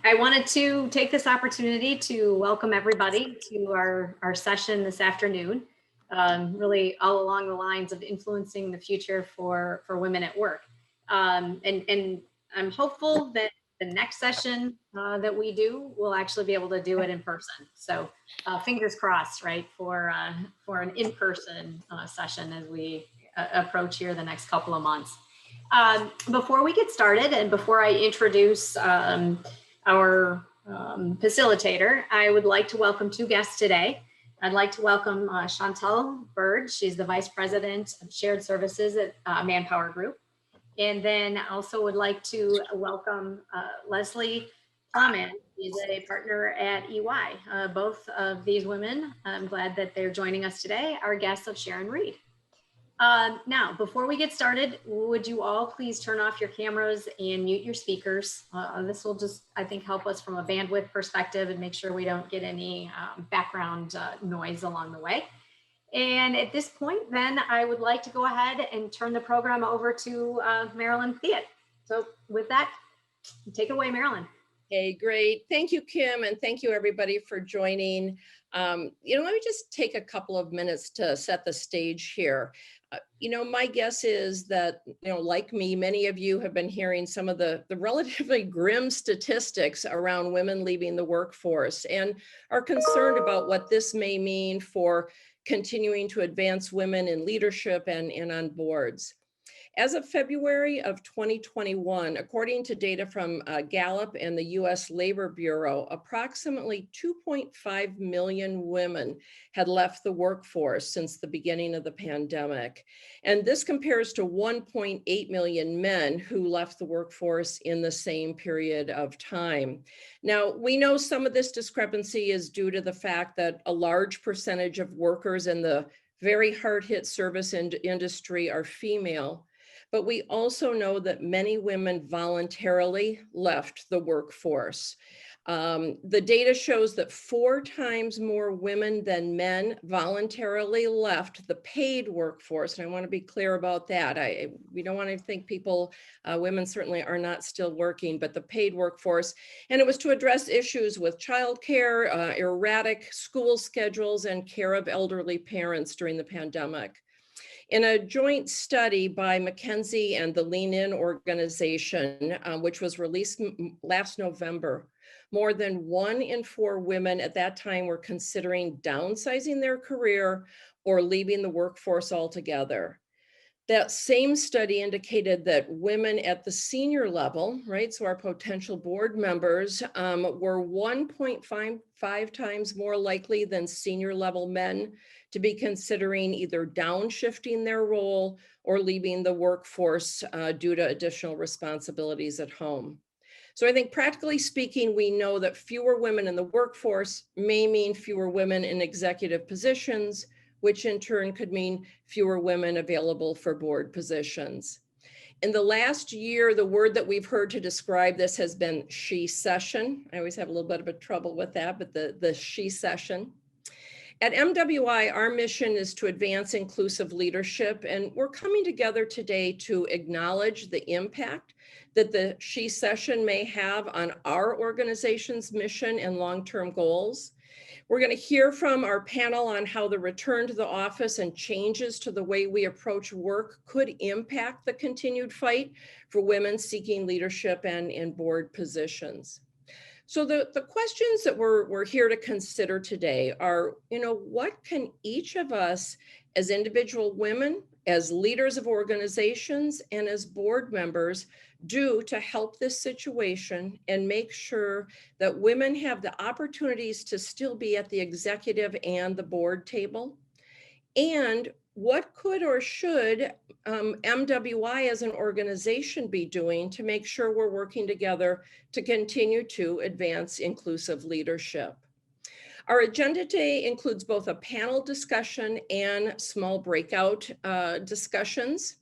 I wanted to take this opportunity to welcome everybody to our session this afternoon, really all along the lines of influencing the future for women at work. And I'm hopeful that the next session that we do, we'll actually be able to do it in person. So fingers crossed, right, for an in-person session as we approach here the next couple of months. Before we get started and before I introduce our facilitator, I would like to welcome two guests today. I'd like to welcome Chantal Bird. She's the Vice President of Shared Services at Manpower Group. And then also would like to welcome Leslie Plowman. She's a partner at EY. Both of these women, I'm glad that they're joining us today, are guests of Sharon Reed. Now, before we get started, would you all please turn off your cameras and mute your speakers? This will just, I think, help us from a bandwidth perspective and make sure we don't get any background noise along the way. And at this point, then I would like to go ahead and turn the program over to Marilyn Theot. So with that, take it away, Marilyn. Hey, great. Thank you, Kim, and thank you everybody for joining. Let me just take a couple of minutes to set the stage here. My guess is that, like me, many of you have been hearing some of the relatively grim statistics around women leaving the workforce and are concerned about what this may mean for continuing to advance women in leadership and on boards. As of February of 2021, according to data from Gallup and the US Labor Bureau, approximately 2.5 million women had left the workforce since the beginning of the pandemic. And this compares to 1.8 million men who left the workforce in the same period of time. Now, we know some of this discrepancy is due to the fact that a large percentage of workers in the very hard-hit service industry are female. But we also know that many women voluntarily left the workforce. The data shows that 4 times more women than men voluntarily left the paid workforce. And I want to be clear about that. We don't want to think women certainly are not still working, but the paid workforce. And it was to address issues with childcare, erratic school schedules, and care of elderly parents during the pandemic. In a joint study by McKinsey and the Lean In organization, which was released last November, more than 1 in 4 women at that time were considering downsizing their career or leaving the workforce altogether. That same study indicated that women at the senior level, right, so our potential board members, were 1.55 times more likely than senior level men to be considering either downshifting their role or leaving the workforce due to additional responsibilities at home. So I think practically speaking, we know that fewer women in the workforce may mean fewer women in executive positions, which in turn could mean fewer women available for board positions. In the last year, the word that we've heard to describe this has been she-cession. I always have a little bit of a trouble with that, but the she-cession. At MWI, our mission is to advance inclusive leadership, and we're coming together today to acknowledge the impact that the she-cession may have on our organization's mission and long-term goals. We're going to hear from our panel on how the return to the office and changes to the way we approach work could impact the continued fight for women seeking leadership and in board positions. So the questions that we're here to consider today are, what can each of us as individual women, as leaders of organizations, and as board members do to help this situation and make sure that women have the opportunities to still be at the executive and the board table? And what could or should MWI as an organization be doing to make sure we're working together to continue to advance inclusive leadership? Our agenda today includes both a panel discussion and small breakout discussions.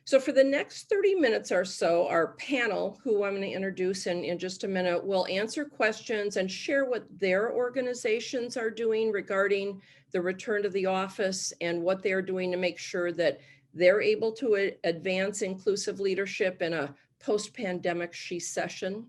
So for the next 30 minutes or so, our panel, who I'm going to introduce in just a minute, will answer questions and share what their organizations are doing regarding the return to the office and what they're doing to make sure that they're able to advance inclusive leadership in a post-pandemic she-cession.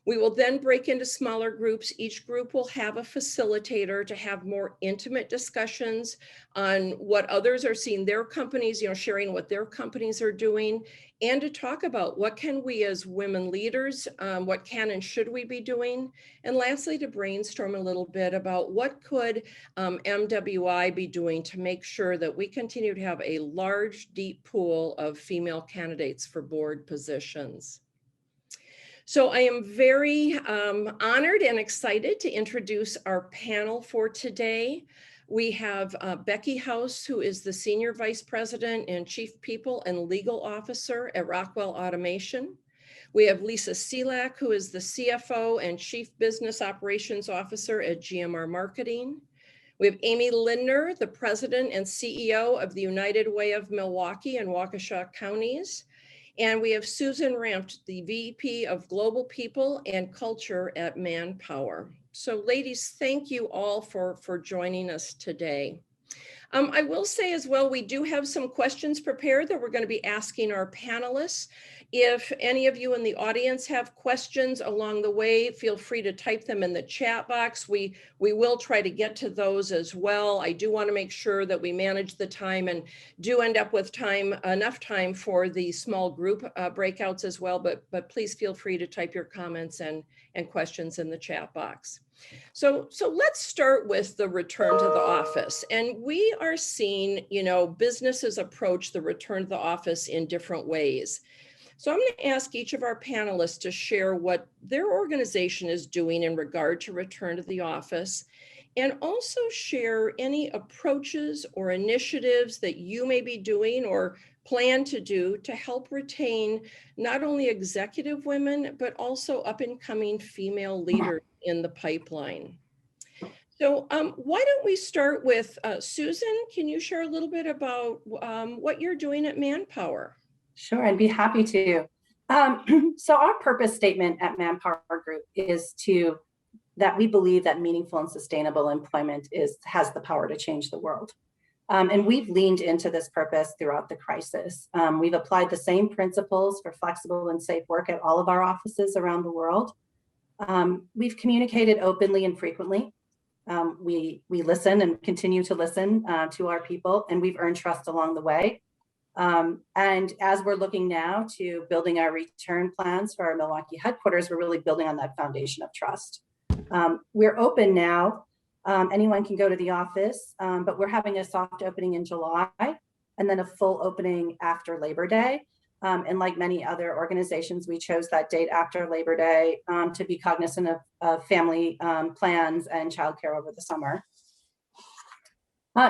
We will then break into smaller groups. Each group will have a facilitator to have more intimate discussions on what others are seeing their companies, sharing what their companies are doing, and to talk about what can we as women leaders, what can and should we be doing? And lastly, to brainstorm a little bit about what could MWI be doing to make sure that we continue to have a large, deep pool of female candidates for board positions. So I am very honored and excited to introduce our panel for today. We have Becky House, who is the Senior Vice President and Chief People and Legal Officer at Rockwell Automation. We have Lisa Selak, who is the CFO and Chief Business Operations Officer at GMR Marketing. We have Amy Lindner, the President and CEO of the United Way of Milwaukee and Waukesha Counties. And we have Susan Rampt, the VP of Global People and Culture at Manpower. So ladies, thank you all for joining us today. I will say as well, we do have some questions prepared that we're going to be asking our panelists. If any of you in the audience have questions along the way, feel free to type them in the chat box. We will try to get to those as well. I do want to make sure that we manage the time and do end up with enough time for the small group breakouts as well, but please feel free to type your comments and questions in the chat box. So let's start with the return to the office. And we are seeing, businesses approach the return to the office in different ways. So I'm going to ask each of our panelists to share what their organization is doing in regard to return to the office, and also share any approaches or initiatives that you may be doing or plan to do to help retain not only executive women, but also up-and-coming female leaders in the pipeline. So why don't we start with Susan? Can you share a little bit about what you're doing at Manpower? Sure, I'd be happy to. So our purpose statement at Manpower Group is that we believe that meaningful and sustainable employment has the power to change the world. And we've leaned into this purpose throughout the crisis. We've applied the same principles for flexible and safe work at all of our offices around the world. We've communicated openly and frequently. We listen and continue to listen to our people, and we've earned trust along the way. And as we're looking now to building our return plans for our Milwaukee headquarters, we're really building on that foundation of trust. We're open now. Anyone can go to the office, but we're having a soft opening in July and then a full opening after Labor Day. And like many other organizations, we chose that date after Labor Day to be cognizant of family plans and childcare over the summer.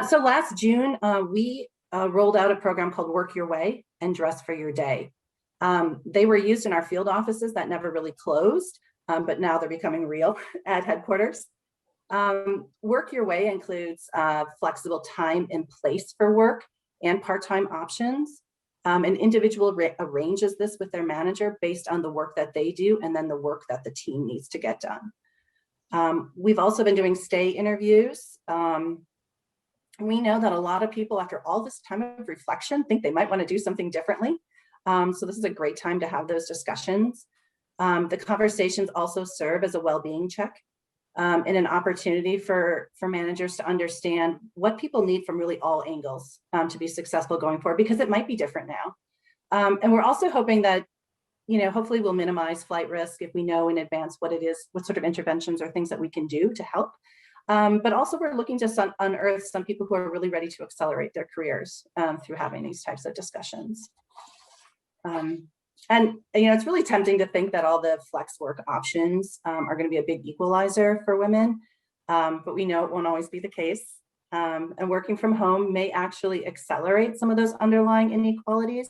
So last June, we rolled out a program called Work Your Way and Dress for Your Day. They were used in our field offices that never really closed, but now they're becoming real at headquarters. Work Your Way includes flexible time and place for work and part-time options. An individual arranges this with their manager based on the work that they do and then the work that the team needs to get done. We've also been doing stay interviews. We know that a lot of people, after all this time of reflection, think they might want to do something differently. So this is a great time to have those discussions. The conversations also serve as a well-being check and an opportunity for managers to understand what people need from really all angles to be successful going forward, because it might be different now. And we're also hoping that, hopefully we'll minimize flight risk if we know in advance what it is, what sort of interventions or things that we can do to help. But also we're looking to unearth some people who are really ready to accelerate their careers through having these types of discussions. And it's really tempting to think that all the flex work options are going to be a big equalizer for women, but we know it won't always be the case. And working from home may actually accelerate some of those underlying inequalities.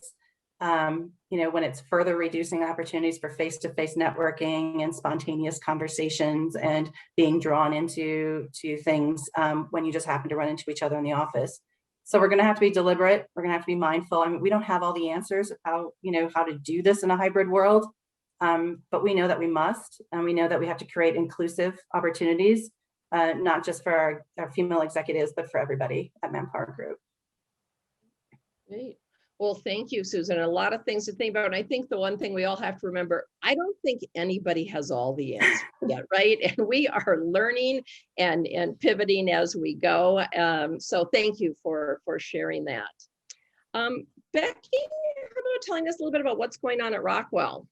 When it's further reducing opportunities for face-to-face networking and spontaneous conversations and being drawn into things when you just happen to run into each other in the office. So we're going to have to be deliberate. We're going to have to be mindful. I mean, we don't have all the answers of how to do this in a hybrid world, but we know that we must, and we know that we have to create inclusive opportunities, not just for our female executives, but for everybody at Manpower Group. Great. Well, thank you, Susan. A lot of things to think about. And I think the one thing we all have to remember, I don't think anybody has all the answers yet, right? And we are learning and pivoting as we go. So thank you for sharing that. Becky, how about telling us a little bit about what's going on at Rockwell?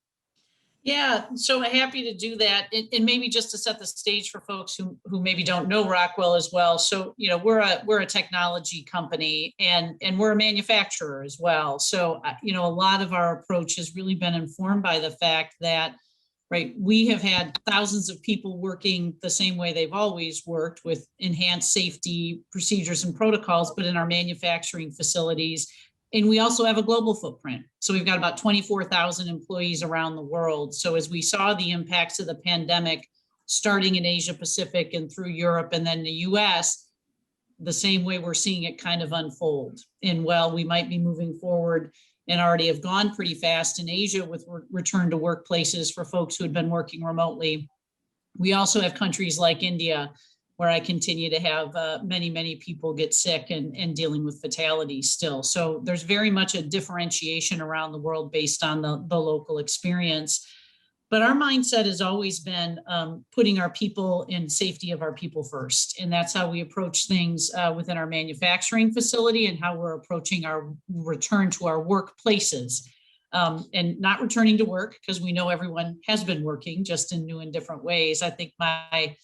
Yeah, so happy to do that. And maybe just to set the stage for folks who maybe don't know Rockwell as well. So, we're a technology company and we're a manufacturer as well. So, a lot of our approach has really been informed by the fact that, right, we have had thousands of people working the same way they've always worked with enhanced safety procedures and protocols, but in our manufacturing facilities. And we also have a global footprint. So we've got about 24,000 employees around the world. So as we saw the impacts of the pandemic starting in Asia Pacific and through Europe and then the US, the same way we're seeing it kind of unfold. And while we might be moving forward and already have gone pretty fast in Asia with return to workplaces for folks who had been working remotely, we also have countries like India, where I continue to have many people get sick and dealing with fatalities still. So there's very much a differentiation around the world based on the local experience. But our mindset has always been putting our people and safety of our people first. And that's how we approach things within our manufacturing facility and how we're approaching our return to our workplaces. And not returning to work, because we know everyone has been working just in new and different ways. I think my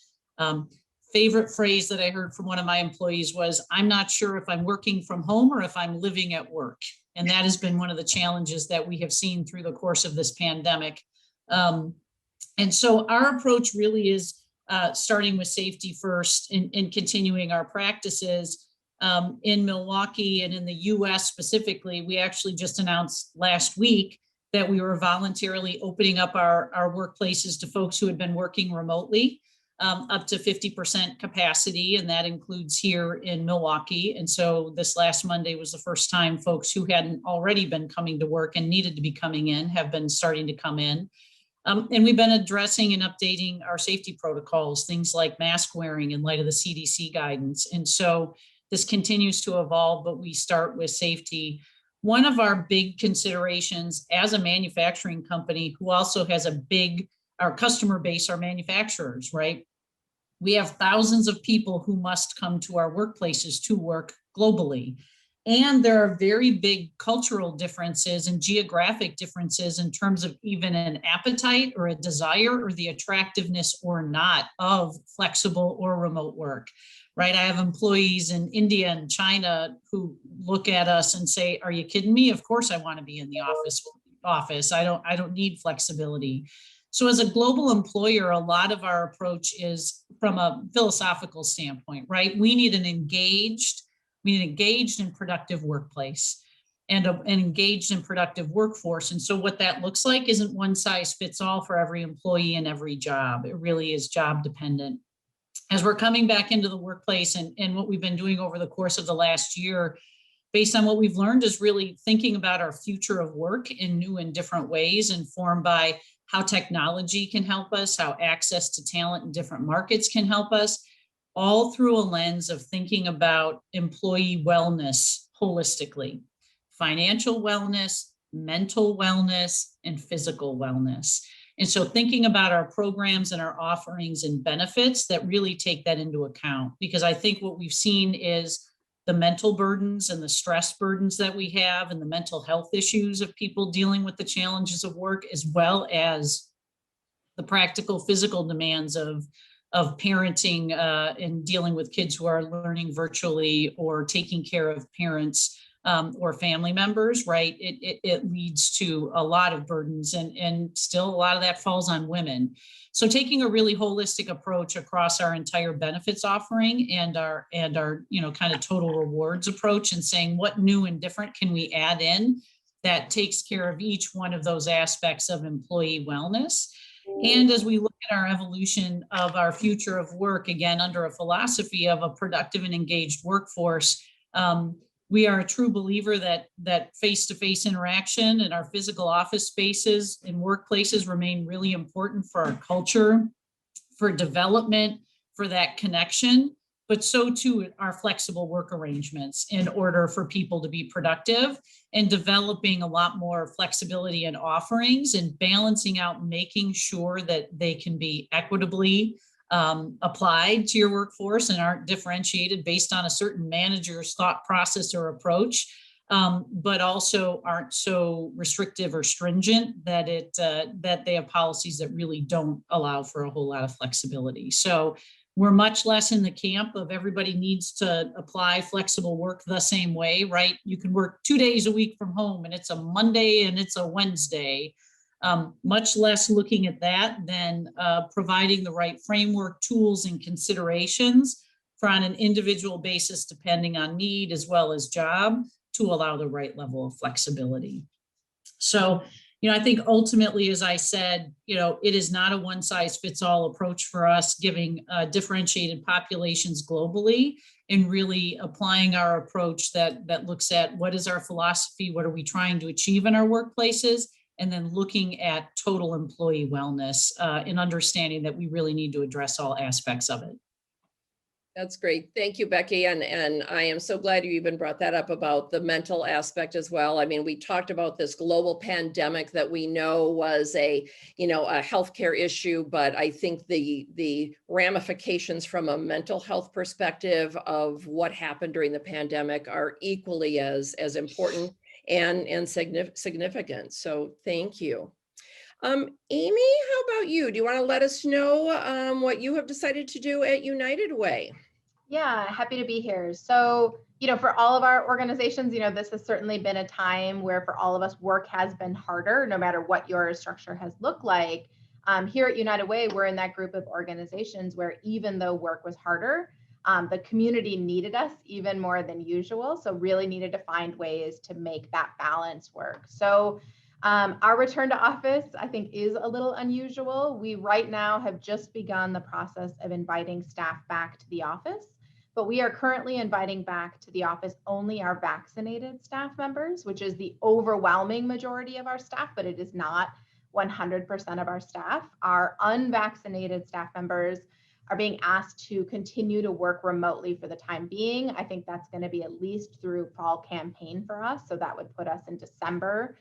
favorite phrase that I heard from one of my employees was, I'm not sure if I'm working from home or if I'm living at work. And that has been one of the challenges that we have seen through the course of this pandemic. And so our approach really is starting with safety first and continuing our practices. In Milwaukee and in the US specifically, we actually just announced last week that we were voluntarily opening up our workplaces to folks who had been working remotely. Up to 50% capacity, and that includes here in Milwaukee. And so this last Monday was the first time folks who hadn't already been coming to work and needed to be coming in have been starting to come in. And we've been addressing and updating our safety protocols, things like mask wearing in light of the CDC guidance. And so this continues to evolve, but we start with safety. One of our big considerations as a manufacturing company who also has our customer base are manufacturers, right? We have thousands of people who must come to our workplaces to work globally. And there are very big cultural differences and geographic differences in terms of even an appetite or a desire or the attractiveness or not of flexible or remote work, right? I have employees in India and China who look at us and say, are you kidding me? Of course I want to be in the office. I don't need flexibility. So as a global employer, a lot of our approach is from a philosophical standpoint, right? We need an engaged and productive workplace and an engaged and productive workforce. And so what that looks like isn't one size fits all for every employee and every job. It really is job dependent. As we're coming back into the workplace and what we've been doing over the course of the last year, based on what we've learned, is really thinking about our future of work in new and different ways, informed by how technology can help us, how access to talent in different markets can help us, all through a lens of thinking about employee wellness holistically, financial wellness, mental wellness, and physical wellness. And so thinking about our programs and our offerings and benefits that really take that into account, because I think what we've seen is the mental burdens and the stress burdens that we have and the mental health issues of people dealing with the challenges of work, as well as the practical physical demands of parenting and dealing with kids who are learning virtually or taking care of parents or family members, right? It leads to a lot of burdens and still a lot of that falls on women. So taking a really holistic approach across our entire benefits offering and our kind of total rewards approach, and saying what new and different can we add in that takes care of each one of those aspects of employee wellness. And as we look at our evolution of our future of work, again, under a philosophy of a productive and engaged workforce, we are a true believer that face-to-face interaction in our physical office spaces and workplaces remain really important for our culture, for development, for that connection. but so too are flexible work arrangements in order for people to be productive, and developing a lot more flexibility in offerings and balancing out, making sure that they can be equitably applied to your workforce and aren't differentiated based on a certain manager's thought process or approach, but also aren't so restrictive or stringent that that they have policies that really don't allow for a whole lot of flexibility. So we're much less in the camp of everybody needs to apply flexible work the same way, right? You can work 2 days a week from home and it's a Monday and it's a Wednesday. Much less looking at that than providing the right framework, tools, and considerations for on an individual basis, depending on need as well as job, to allow the right level of flexibility. So, I think ultimately, as I said, it is not a one size fits all approach for us, giving differentiated populations globally and really applying our approach that looks at what is our philosophy, what are we trying to achieve in our workplaces, and then looking at total employee wellness and understanding that we really need to address all aspects of it. That's great. Thank you, Becky. And I am so glad you even brought that up about the mental aspect as well. I mean, we talked about this global pandemic that we know was a healthcare issue, but I think the ramifications from a mental health perspective of what happened during the pandemic are equally as important and significant. So thank you. Amy, how about you? Do you want to let us know what you have decided to do at United Way? Yeah, happy to be here. So, for all of our organizations, this has certainly been a time where for all of us, work has been harder, no matter what your structure has looked like. Here at United Way, we're in that group of organizations where even though work was harder, the community needed us even more than usual. So really needed to find ways to make that balance work. So our return to office, I think, is a little unusual. We right now have just begun the process of inviting staff back to the office, but we are currently inviting back to the office only our vaccinated staff members, which is the overwhelming majority of our staff, but it is not 100% of our staff. Our unvaccinated staff members are being asked to continue to work remotely for the time being. I think that's going to be at least through fall campaign for us. So that would put us in December,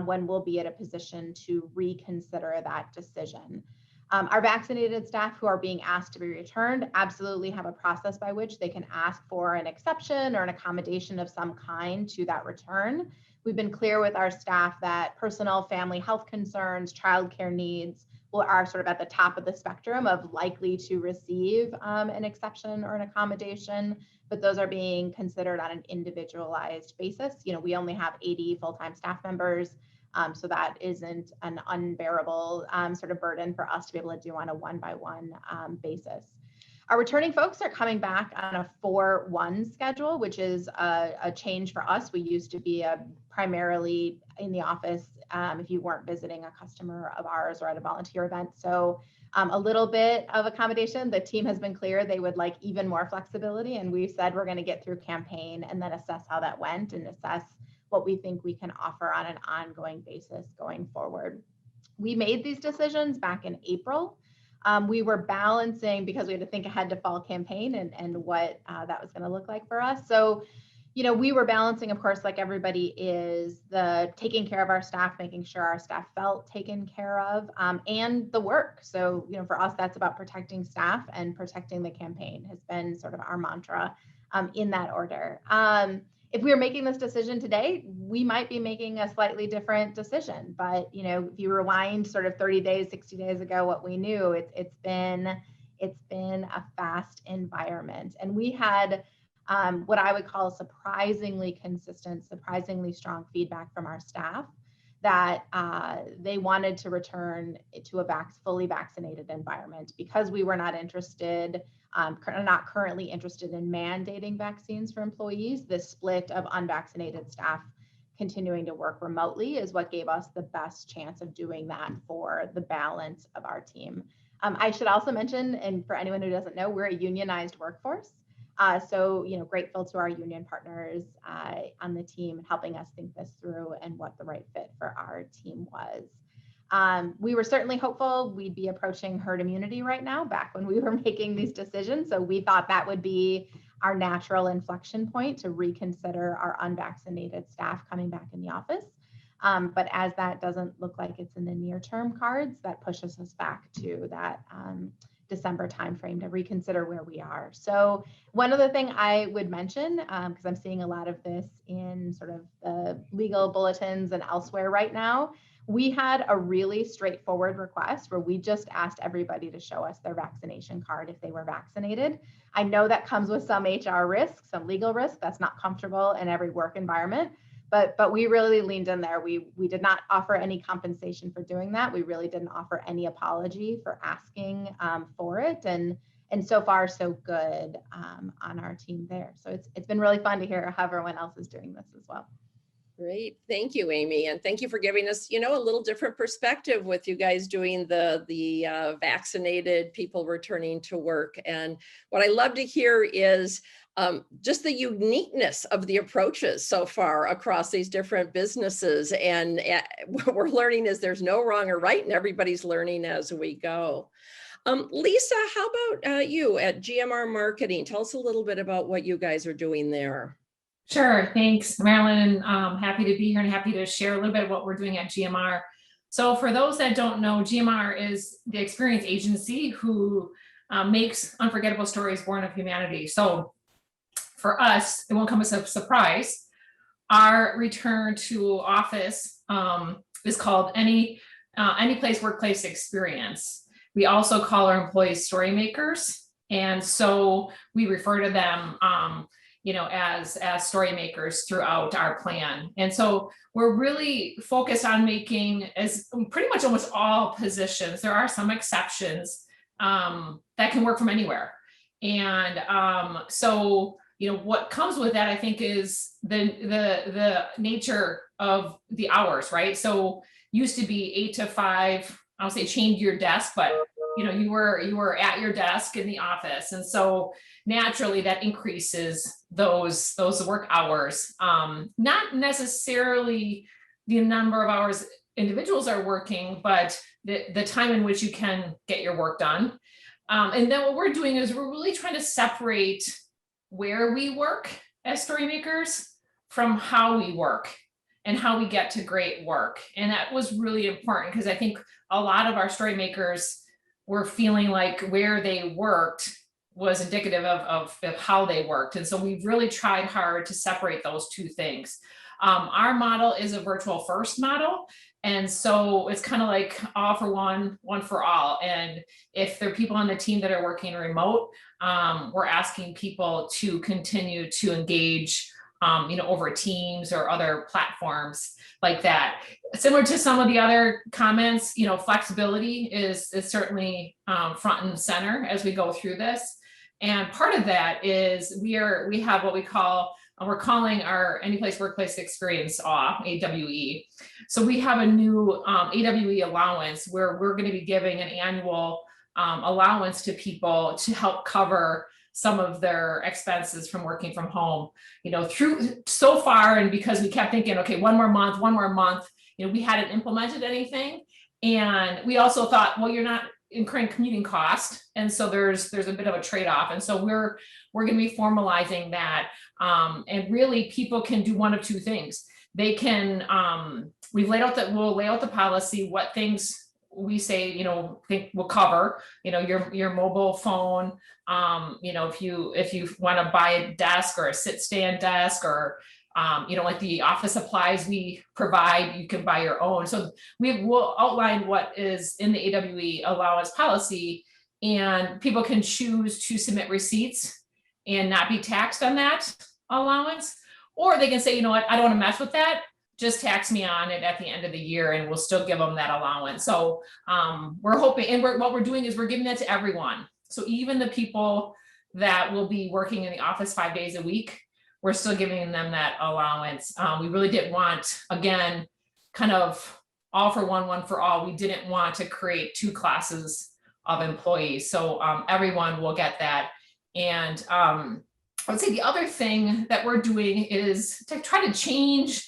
when we'll be at a position to reconsider that decision. Our vaccinated staff who are being asked to be returned absolutely have a process by which they can ask for an exception or an accommodation of some kind to that return. We've been clear with our staff that personal family health concerns, childcare needs are sort of at the top of the spectrum of likely to receive an exception or an accommodation, but those are being considered on an individualized basis. We only have 80 full-time staff members, so that isn't an unbearable sort of burden for us to be able to do on a one-by-one basis. Our returning folks are coming back on a 4-1 schedule, which is a change for us. We used to be primarily in the office if you weren't visiting a customer of ours or at a volunteer event. So a little bit of accommodation. The team has been clear they would like even more flexibility, and we've said we're going to get through campaign and then assess how that went and assess what we think we can offer on an ongoing basis going forward. We made these decisions back in April. We were balancing because we had to think ahead to fall campaign and what that was going to look like for us. So, we were balancing, of course, like everybody is, the taking care of our staff, making sure our staff felt taken care of, and the work. So, for us, that's about protecting staff and protecting the campaign has been sort of our mantra in that order. If we were making this decision today, we might be making a slightly different decision. But, if you rewind sort of 30 days, 60 days ago, what we knew, it's been a fast environment. And we had what I would call surprisingly consistent, surprisingly strong feedback from our staff that they wanted to return to a fully vaccinated environment because we were not currently interested in mandating vaccines for employees. The split of unvaccinated staff continuing to work remotely is what gave us the best chance of doing that for the balance of our team. I should also mention, and for anyone who doesn't know, we're a unionized workforce. So, grateful to our union partners on the team helping us think this through and what the right fit for our team was. We were certainly hopeful we'd be approaching herd immunity right now, back when we were making these decisions. So we thought that would be our natural inflection point to reconsider our unvaccinated staff coming back in the office. But as that doesn't look like it's in the near term cards, that pushes us back to that December timeframe to reconsider where we are. So one other thing I would mention, because I'm seeing a lot of this in sort of the legal bulletins and elsewhere right now, we had a really straightforward request where we just asked everybody to show us their vaccination card if they were vaccinated. I know that comes with some HR risk, some legal risk. That's not comfortable in every work environment. But we really leaned in there. We did not offer any compensation for doing that. We really didn't offer any apology for asking for it. And so far, so good on our team there. So it's been really fun to hear how everyone else is doing this as well. Great. Thank you, Amy. And thank you for giving us, a little different perspective with you guys doing the vaccinated people returning to work. And what I love to hear is just the uniqueness of the approaches so far across these different businesses. And what we're learning is there's no wrong or right, and everybody's learning as we go. Lisa, how about you at GMR Marketing? Tell us a little bit about what you guys are doing there. Sure, thanks, Marilyn. Happy to be here and happy to share a little bit of what we're doing at GMR. So for those that don't know, GMR is the experience agency who makes unforgettable stories born of humanity. So for us, it won't come as a surprise. Our return to office is called Any Place Workplace Experience. We also call our employees story makers. And so we refer to them as story makers throughout our plan. And so we're really focused on making, as pretty much almost all positions, there are some exceptions that can work from anywhere. And so what comes with that, I think, is the nature of the hours, right? So used to be 8 to 5, I'll say chained to your desk, but you were at your desk in the office. And so naturally that increases those work hours, not necessarily the number of hours individuals are working, but the time in which you can get your work done. And then what we're doing is we're really trying to separate where we work as story makers from how we work and how we get to great work. And that was really important because I think a lot of our story makers were feeling like where they worked was indicative of how they worked. And so we've really tried hard to separate those two things. Our model is a virtual first model. And so it's kind of like all for one, one for all. And if there are people on the team that are working remote, we're asking people to continue to engage, over Teams or other platforms like that. Similar to some of the other comments, flexibility is certainly front and center as we go through this. And part of that is we have what we're calling our Any Place Workplace Experience AWE. So we have a new AWE allowance where we're going to be giving an annual allowance to people to help cover some of their expenses from working from home, through so far. And because we kept thinking, okay, one more month, we hadn't implemented anything. And we also thought, well, you're not incurring commuting cost. And so there's a bit of a trade-off. And so we're going to be formalizing that. And really people can do one of two things. They can, we'll lay out the policy, what things we say, think we'll cover, your mobile phone, if you want to buy a desk or a sit stand desk or, like the office supplies we provide, you can buy your own. So we'll outline what is in the AWE allowance policy, and people can choose to submit receipts and not be taxed on that allowance, or they can say, I don't want to mess with that. Just tax me on it at the end of the year and we'll still give them that allowance. So we're hoping, and what we're doing is we're giving that to everyone. So even the people that will be working in the office 5 days a week, we're still giving them that allowance. We really didn't want, again, kind of all for one for all. We didn't want to create two classes of employees. So everyone will get that. And I would say the other thing that we're doing is to try to change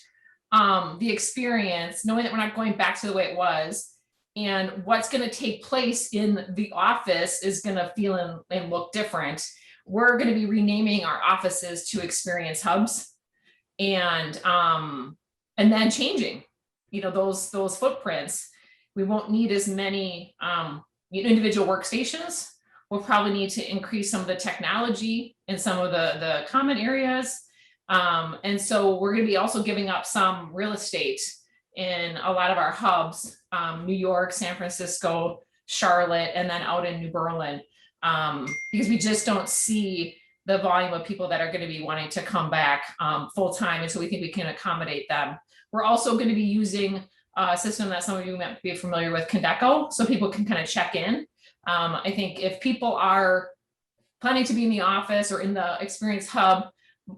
the experience, knowing that we're not going back to the way it was, And what's going to take place in the office is going to feel and look different. We're going to be renaming our offices to experience hubs, and then changing, those footprints. We won't need as many individual workstations. We'll probably need to increase some of the technology in some of the common areas. And so we're going to be also giving up some real estate in a lot of our hubs, New York, San Francisco, Charlotte, and then out in New Berlin, because we just don't see the volume of people that are going to be wanting to come back full time. And so we think we can accommodate them. We're also going to be using a system that some of you might be familiar with, Condeco, so people can kind of check in. I think if people are planning to be in the office or in the experience hub,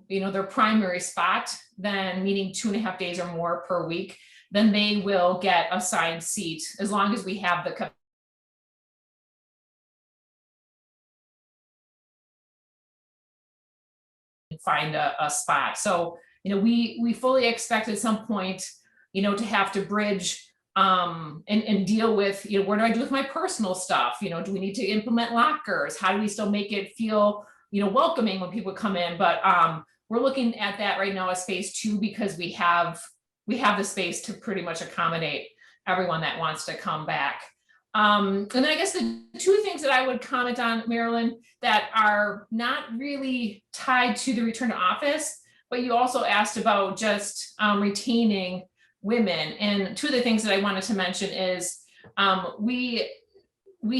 their primary spot, then meaning 2.5 days or more per week, then they will get a assigned seat as long as we have the find a spot. So, we fully expect at some point, to have to bridge and deal with, what do I do with my personal stuff? Do we need to implement lockers? How do we still make it feel, welcoming when people come in? But we're looking at that right now as phase 2, because we have the space to pretty much accommodate everyone that wants to come back. And then I guess the 2 things that I would comment on, Marilyn, that are not really tied to the return to office, but you also asked about just retaining women. And 2 of the things that I wanted to mention is we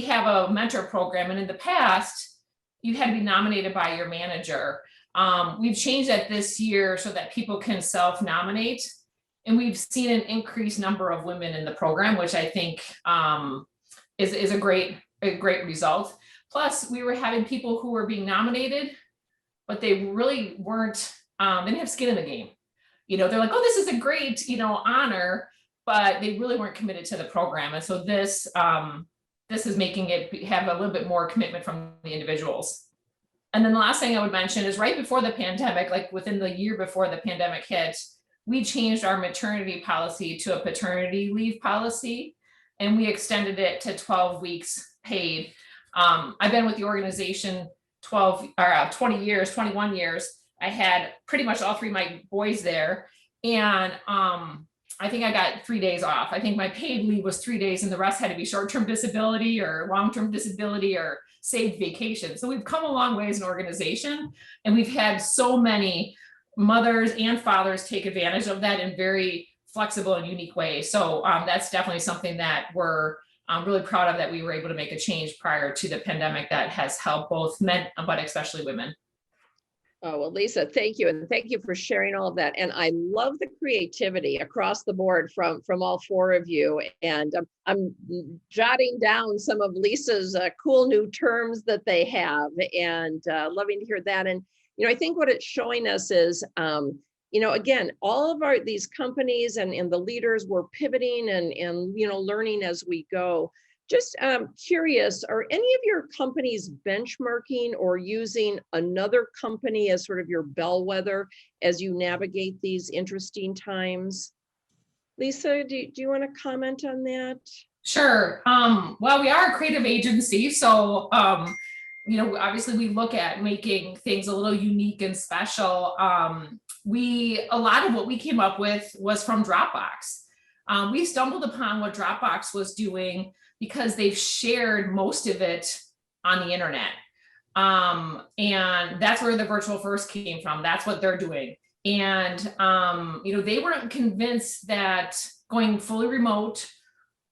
have a mentor program, and in the past, you had to be nominated by your manager. We've changed that this year so that people can self-nominate, and we've seen an increased number of women in the program, which I think is a great result. Plus, we were having people who were being nominated, but they really weren't, they didn't have skin in the game. They're like, oh, this is a great, honor, but they really weren't committed to the program. And so this is making it have a little bit more commitment from the individuals. And then the last thing I would mention is right before the pandemic, like within the year before the pandemic hit, we changed our maternity policy to a paternity leave policy, and we extended it to 12 weeks paid. I've been with the organization 21 years. I had pretty much all 3 of my boys there. And I think I got 3 days off. I think my paid leave was 3 days, and the rest had to be short-term disability or long-term disability or saved vacation. So we've come a long way as an organization, and we've had so many mothers and fathers take advantage of that in very flexible and unique ways. So that's definitely something that we're really proud of, that we were able to make a change prior to the pandemic that has helped both men, but especially women. Oh, well, Lisa, thank you. And thank you for sharing all of that. And I love the creativity across the board from all 4 of you. And I'm jotting down some of Lisa's cool new terms that they have, and loving to hear that. And, I think what it's showing us is, again, all of these companies and the leaders were pivoting and learning as we go. Just curious, are any of your companies benchmarking or using another company as sort of your bellwether as you navigate these interesting times? Lisa, do you want to comment on that? Sure. Well, we are a creative agency, so obviously we look at making things a little unique and special. A lot of what we came up with was from Dropbox. We stumbled upon what Dropbox was doing because they've shared most of it on the internet. And that's where the virtual first came from. That's what they're doing. And, they weren't convinced that going fully remote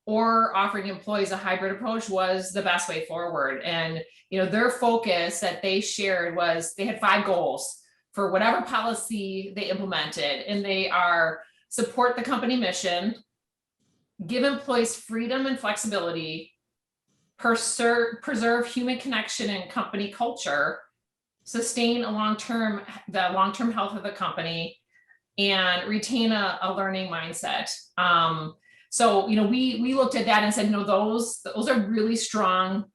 or offering employees a hybrid approach was the best way forward. And, their focus that they shared was they had 5 goals for whatever policy they implemented. And they are support the company mission, give employees freedom and flexibility, preserve human connection and company culture, sustain the long-term health of the company, and retain a learning mindset. So, we looked at that and said, those are really strong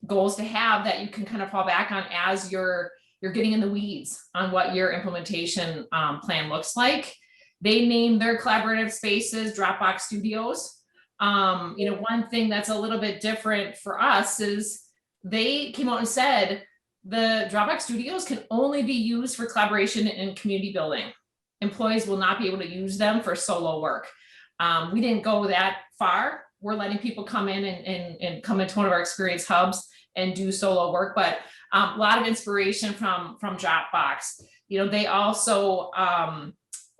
goals to have that you can kind of fall back on as you're getting in the weeds on what your implementation plan looks like. They named their collaborative spaces Dropbox Studios. One thing that's a little bit different for us is they came out and said the Dropbox Studios can only be used for collaboration and community building. Employees will not be able to use them for solo work. We didn't go that far. We're letting people come in and come into one of our experience hubs and do solo work, but a lot of inspiration from Dropbox. They also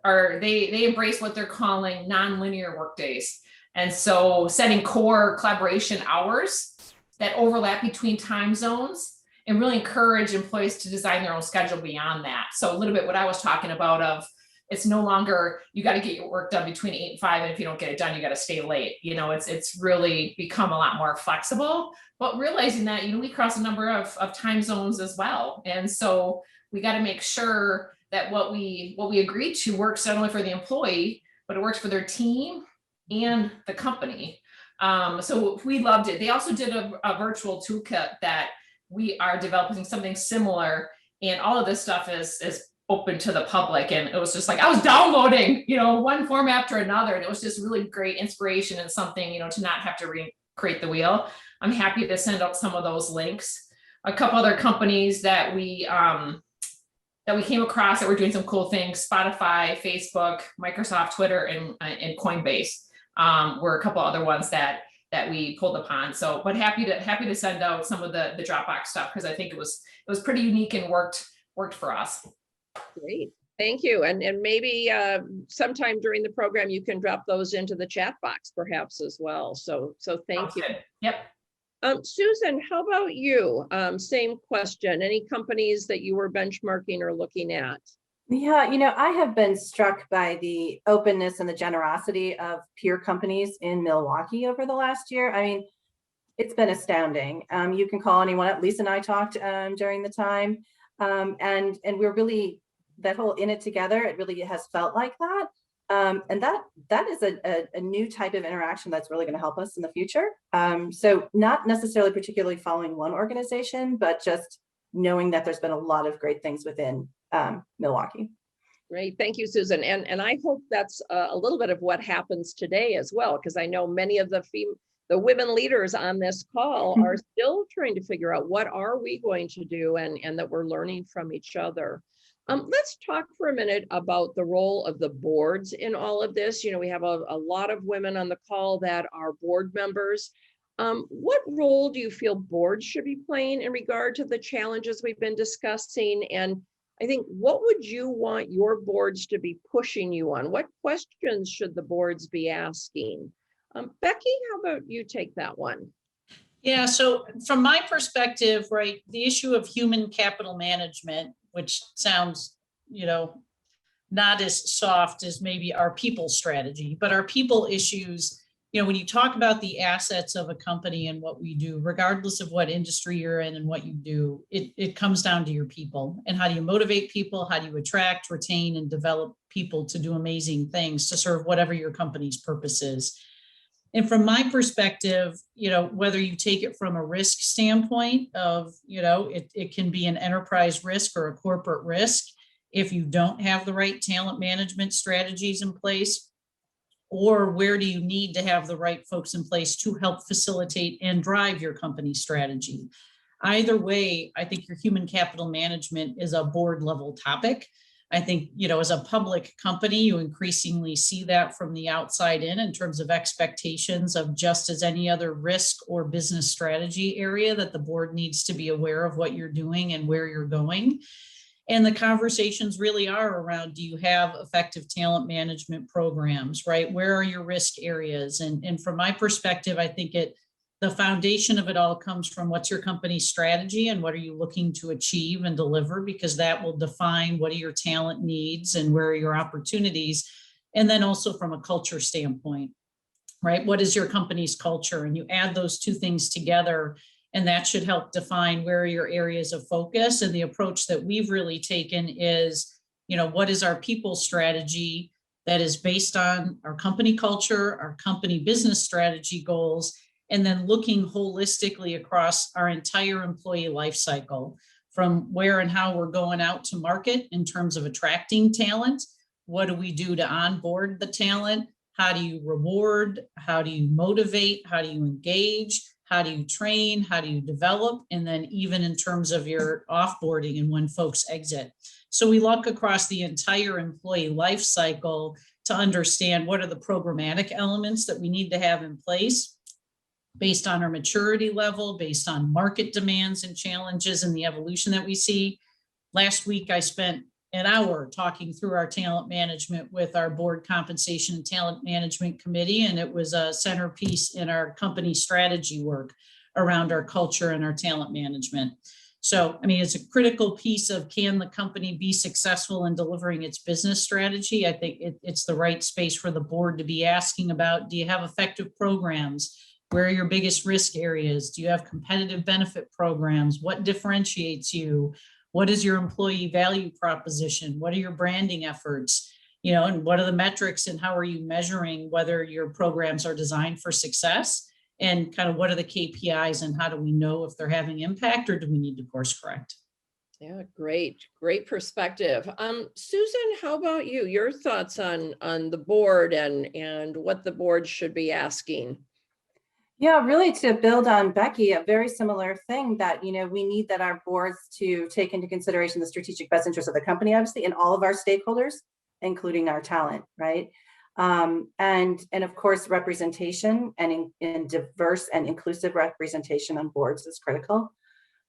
they embrace what they're calling non-linear work days. And so setting core collaboration hours that overlap between time zones and really encourage employees to design their own schedule beyond that. So a little bit what I was talking about of it's no longer, you got to get your work done between 8 and 5. And if you don't get it done, you got to stay late. It's really become a lot more flexible, but realizing that, we cross a number of time zones as well. And so we got to make sure that what we agreed to works not only for the employee, but it works for their team and the company. So we loved it. They also did a virtual toolkit that we are developing something similar. And all of this stuff is open to the public. And it was just like, I was downloading, one form after another. And it was just really great inspiration and something, to not have to recreate the wheel. I'm happy to send out some of those links. A couple other companies that we came across that were doing some cool things, Spotify, Facebook, Microsoft, Twitter, and Coinbase were a couple other ones that we pulled upon. So, but happy to send out some of the Dropbox stuff because I think it was pretty unique and worked for us. Great, thank you. And maybe sometime during the program, you can drop those into the chat box perhaps as well. So thank you. Good. Yep. Susan, how about you? Same question. Any companies that you were benchmarking or looking at? Yeah, I have been struck by the openness and the generosity of peer companies in Milwaukee over the last year. I mean, it's been astounding. You can call anyone up. Lisa and I talked during the time, and we're really, that whole in it together, it really has felt like that. And that is a new type of interaction that's really going to help us in the future. So not necessarily particularly following one organization, but just knowing that there's been a lot of great things within Milwaukee. Great, thank you, Susan. And I hope that's a little bit of what happens today as well, because I know many of the women leaders on this call are still trying to figure out what are we going to do and that we're learning from each other. Let's talk for a minute about the role of the boards in all of this. We have a lot of women on the call that are board members. What role do you feel boards should be playing in regard to the challenges we've been discussing? And I think, what would you want your boards to be pushing you on? What questions should the boards be asking? Becky, how about you take that one? Yeah, so from my perspective, right, the issue of human capital management, which sounds, not as soft as maybe our people strategy, but our people issues, when you talk about the assets of a company and what we do, regardless of what industry you're in and what you do, it comes down to your people and how do you motivate people? How do you attract, retain, and develop people to do amazing things to serve whatever your company's purpose is? And from my perspective, whether you take it from a risk standpoint of, it can be an enterprise risk or a corporate risk if you don't have the right talent management strategies in place, or where do you need to have the right folks in place to help facilitate and drive your company strategy? Either way, I think your human capital management is a board level topic. I think, as a public company, you increasingly see that from the outside in terms of expectations of just as any other risk or business strategy area that the board needs to be aware of what you're doing and where you're going. And the conversations really are around, do you have effective talent management programs, right? Where are your risk areas? And from my perspective, I think the foundation of it all comes from what's your company's strategy and what are you looking to achieve and deliver, because that will define what are your talent needs and where are your opportunities. And then also from a culture standpoint, right? What is your company's culture? And you add those two things together, and that should help define where are your areas of focus. And the approach that we've really taken is, what is our people strategy that is based on our company culture, our company business strategy goals, and then looking holistically across our entire employee life cycle, from where and how we're going out to market in terms of attracting talent. What do we do to onboard the talent? How do you reward? How do you motivate? How do you engage? How do you train? How do you develop? And then even in terms of your offboarding and when folks exit. So we look across the entire employee life cycle to understand what are the programmatic elements that we need to have in place based on our maturity level, based on market demands and challenges and the evolution that we see. Last week, I spent an hour talking through our talent management with our board compensation and talent management committee, and it was a centerpiece in our company strategy work around our culture and our talent management. So, I mean, it's a critical piece of, can the company be successful in delivering its business strategy? I think it's the right space for the board to be asking about, do you have effective programs? Where are your biggest risk areas? Do you have competitive benefit programs? What differentiates you? What is your employee value proposition? What are your branding efforts? And what are the metrics and how are you measuring whether your programs are designed for success? And kind of what are the KPIs and how do we know if they're having impact or do we need to course correct? Yeah, great perspective. Susan, how about you? Your thoughts on the board and what the board should be asking? Yeah, really to build on Becky, a very similar thing that, we need that our boards to take into consideration the strategic best interest of the company, obviously, and all of our stakeholders, including our talent, right? And of course, representation and in diverse and inclusive representation on boards is critical.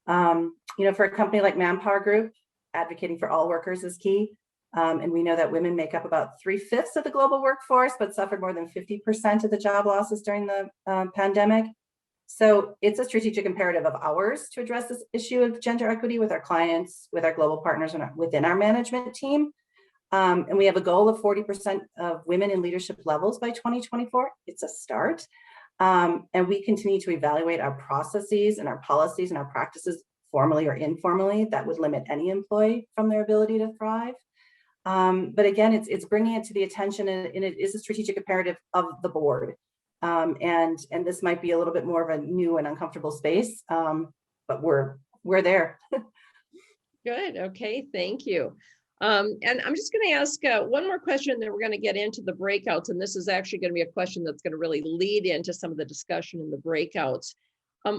For a company like Manpower Group, advocating for all workers is key. And we know that women make up about 3/5 of the global workforce, but suffered more than 50% of the job losses during the pandemic. So it's a strategic imperative of ours to address this issue of gender equity with our clients, with our global partners, and within our management team. And we have a goal of 40% of women in leadership levels by 2024. It's a start. And we continue to evaluate our processes and our policies and our practices, formally or informally, that would limit any employee from their ability to thrive. But again, it's bringing it to the attention, and it is a strategic imperative of the board. And this might be a little bit more of a new and uncomfortable space, but we're there. Good. Okay. Thank you. And I'm just going to ask one more question, then we're going to get into the breakouts. And this is actually going to be a question that's going to really lead into some of the discussion in the breakouts.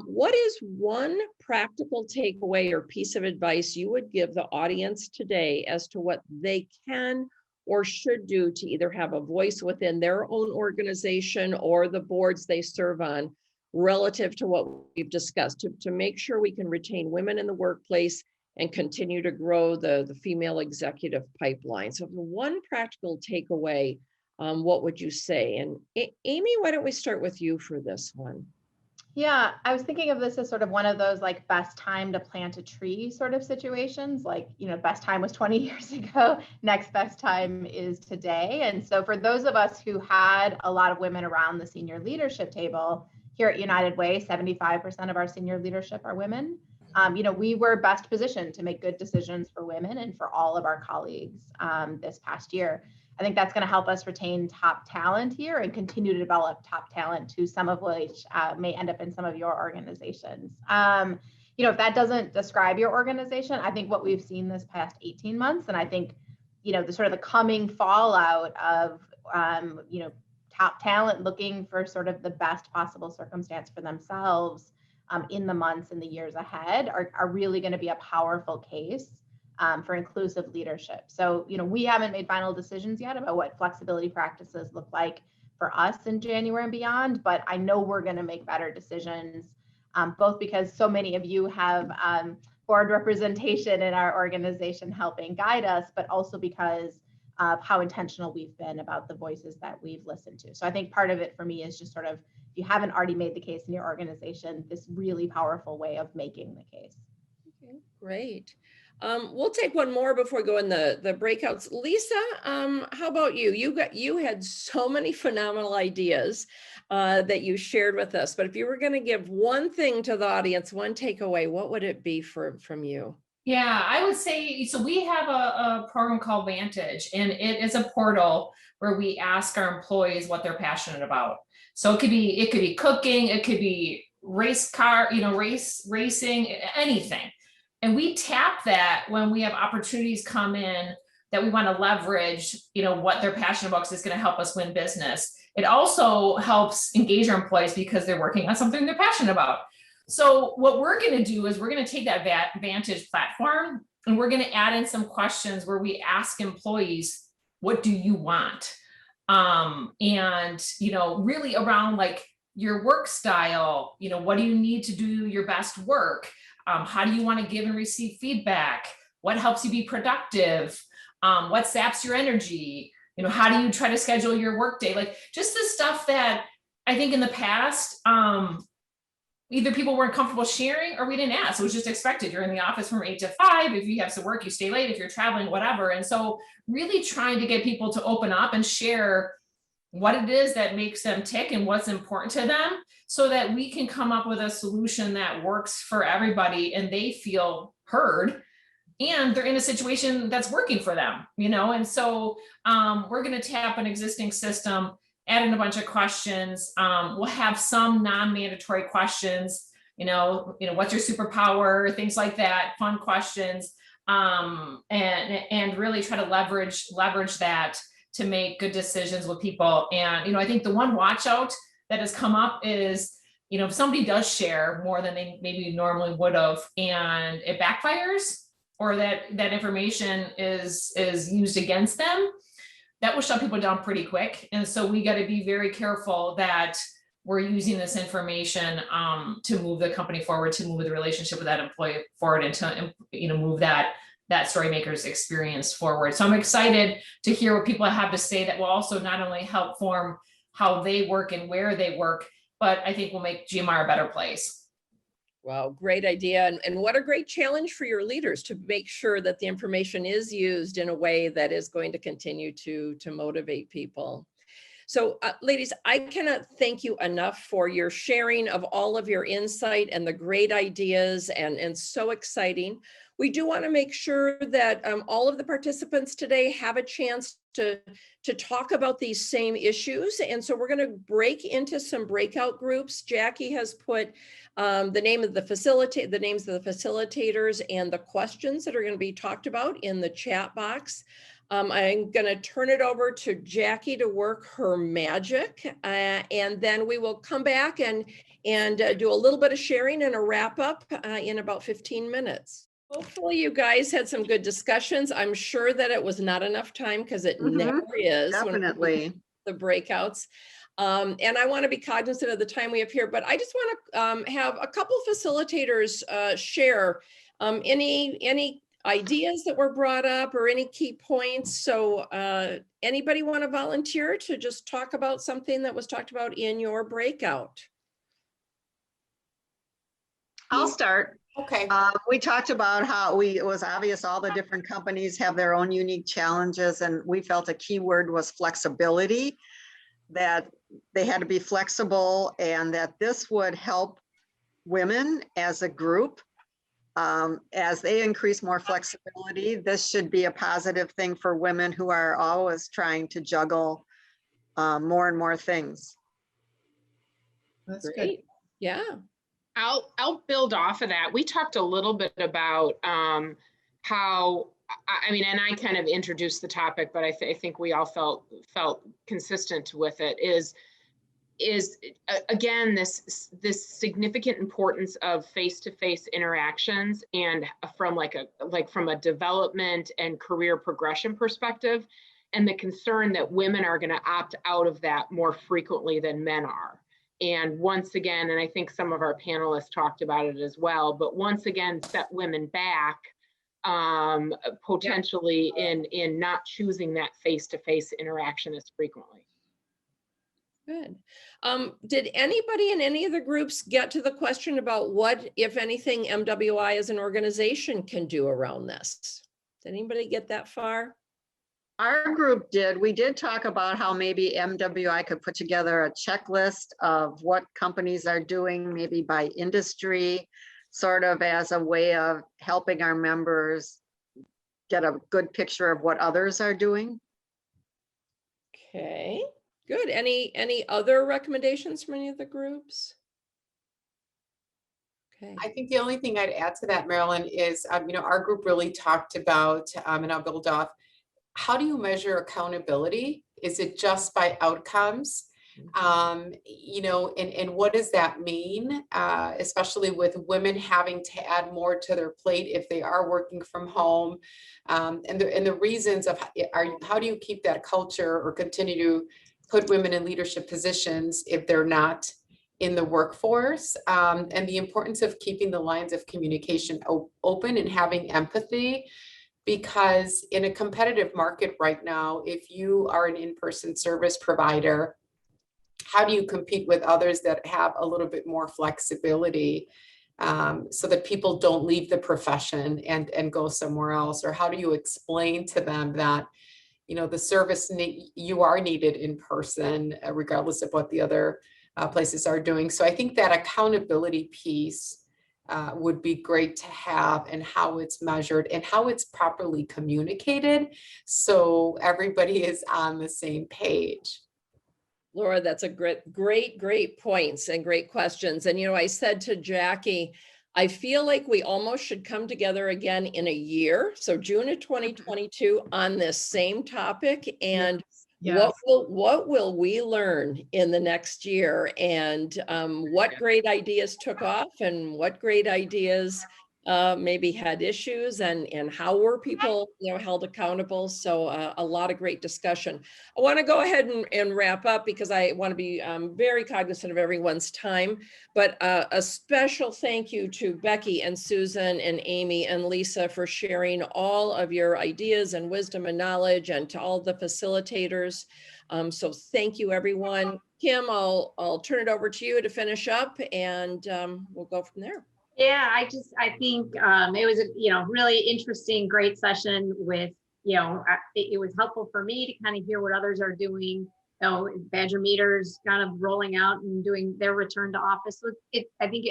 What is one practical takeaway or piece of advice you would give the audience today as to what they can or should do to either have a voice within their own organization or the boards they serve on relative to what we've discussed to make sure we can retain women in the workplace and continue to grow the female executive pipeline? So one practical takeaway, what would you say? And Amy, why don't we start with you for this one? Yeah, I was thinking of this as sort of one of those like best time to plant a tree sort of situations. Like, best time was 20 years ago. Next best time is today. And so for those of us who had a lot of women around the senior leadership table here at United Way, 75% of our senior leadership are women. We were best positioned to make good decisions for women and for all of our colleagues this past year. I think that's going to help us retain top talent here and continue to develop top talent, to some of which may end up in some of your organizations. If that doesn't describe your organization, I think what we've seen this past 18 months, and I think, the sort of the coming fallout of, top talent looking for sort of the best possible circumstance for themselves in the months and the years ahead are really going to be a powerful case for inclusive leadership. So, we haven't made final decisions yet about what flexibility practices look like for us in January and beyond, but I know we're going to make better decisions, both because so many of you have board representation in our organization helping guide us, but also because of how intentional we've been about the voices that we've listened to. So I think part of it for me is just sort of, if you haven't already made the case in your organization, this really powerful way of making the case. Okay, great. We'll take one more before we go in the breakouts. Lisa, how about you? You had so many phenomenal ideas that you shared with us, but if you were going to give one thing to the audience, one takeaway, what would it be from you? Yeah, I would say, so we have a program called Vantage, and it is a portal where we ask our employees what they're passionate about. So it could be cooking, it could be racing, anything. And we tap that when we have opportunities come in that we want to leverage, what they're passionate about, because it's going to help us win business. It also helps engage our employees because they're working on something they're passionate about. So what we're going to do is we're going to take that Vantage platform and we're going to add in some questions where we ask employees, what do you want? And, really around like your work style, what do you need to do your best work? How do you want to give and receive feedback? What helps you be productive? What saps your energy? How do you try to schedule your workday? Like just the stuff that I think in the past, either people weren't comfortable sharing or we didn't ask. It was just expected. You're in the office from 8 to 5. If you have some work, you stay late. If you're traveling, whatever. And so really trying to get people to open up and share what it is that makes them tick and what's important to them so that we can come up with a solution that works for everybody and they feel heard and they're in a situation that's working for them, And so we're going to tap an existing system, add in a bunch of questions. We'll have some non-mandatory questions, what's your superpower, things like that, fun questions, and really try to leverage that to make good decisions with people. And, I think the one watch out that has come up is, if somebody does share more than they maybe normally would have, and it backfires, or that information is used against them, that will shut people down pretty quick. And so we got to be very careful that we're using this information to move the company forward, to move the relationship with that employee forward, and to move that Storymakers experience forward. So I'm excited to hear what people have to say that will also not only help form how they work and where they work, but I think will make GMR a better place. Wow, great idea. And what a great challenge for your leaders to make sure that the information is used in a way that is going to continue to motivate people. So ladies, I cannot thank you enough for your sharing of all of your insight and the great ideas, and so exciting. We do want to make sure that all of the participants today have a chance to talk about these same issues. And so we're going to break into some breakout groups. Jackie has put the names of the facilitators and the questions that are going to be talked about in the chat box. I'm going to turn it over to Jackie to work her magic, and then we will come back and do a little bit of sharing and a wrap up in about 15 minutes. Hopefully you guys had some good discussions. I'm sure that it was not enough time, because it never is. Definitely. The breakouts. And I want to be cognizant of the time we have here, but I just want to have a couple facilitators share any ideas that were brought up or any key points. So anybody want to volunteer to just talk about something that was talked about in your breakout? I'll start. Okay. We talked about how it was obvious all the different companies have their own unique challenges, and we felt a key word was flexibility, that they had to be flexible, and that this would help women as a group. As they increase more flexibility, this should be a positive thing for women who are always trying to juggle more and more things. That's Great. good. Yeah. I'll build off of that. We talked a little bit about how, I mean, and I kind of introduced the topic, but I think we all felt consistent with it, is again, this significant importance of face-to-face interactions, and from from a development and career progression perspective, and the concern that women are going to opt out of that more frequently than men are. And once again, and I think some of our panelists talked about it as well, but once again, set women back potentially in not choosing that face-to-face interaction as frequently. Good. Did anybody in any of the groups get to the question about what, if anything, MWI as an organization can do around this? Did anybody get that far? Our group did. We did talk about how maybe MWI could put together a checklist of what companies are doing, maybe by industry, sort of as a way of helping our members get a good picture of what others are doing. Okay, good. Any other recommendations from any of the groups? Okay. I think the only thing I'd add to that, Marilyn, is, our group really talked about, and I'll build off, how do you measure accountability? Is it just by outcomes? You know, and what does that mean? Especially with women having to add more to their plate if they are working from home. And the reasons of how do you keep that culture or continue to put women in leadership positions if they're not in the workforce, and the importance of keeping the lines of communication open and having empathy. Because in a competitive market right now, if you are an in-person service provider, how do you compete with others that have a little bit more flexibility, so that people don't leave the profession and go somewhere else? Or how do you explain to them that, you know, the service you are needed in person, regardless of what the other places are doing? So I think that accountability piece would be great to have, and how it's measured and how it's properly communicated, so everybody is on the same page. Laura, that's a great points and great questions. And, you know, I said to Jackie, I feel like we almost should come together again in a year. So June of 2022 on this same topic. And what will we learn in the next year? And what great ideas took off, and what great ideas maybe had issues, and how were people, you know, held accountable? So a lot of great discussion. I want to go ahead and wrap up, because I want to be very cognizant of everyone's time. But a special thank you to Becky and Susan and Amy and Lisa for sharing all of your ideas and wisdom and knowledge, and to all the facilitators. So thank you, everyone. Kim, I'll turn it over to you to finish up, and we'll go from there. Yeah, I think it was a, you know, really interesting, great session with, you know, it was helpful for me to kind of hear what others are doing. You know, Badger Meters kind of rolling out and doing their return to office. So I think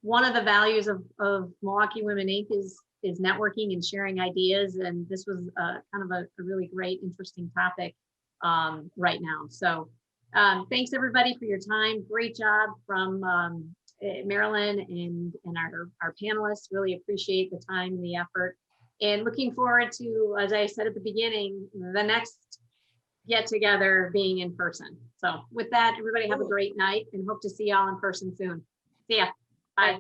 one of the values of Milwaukee Women Inc. is networking and sharing ideas. And this was kind of a really great, interesting topic right now. So thanks everybody for your time. Great job from Marilyn and our panelists. Really appreciate the time and the effort, and looking forward to, as I said at the beginning, the next get together being in person. So with that, everybody have a great night, and hope to see y'all in person soon. See ya. Bye.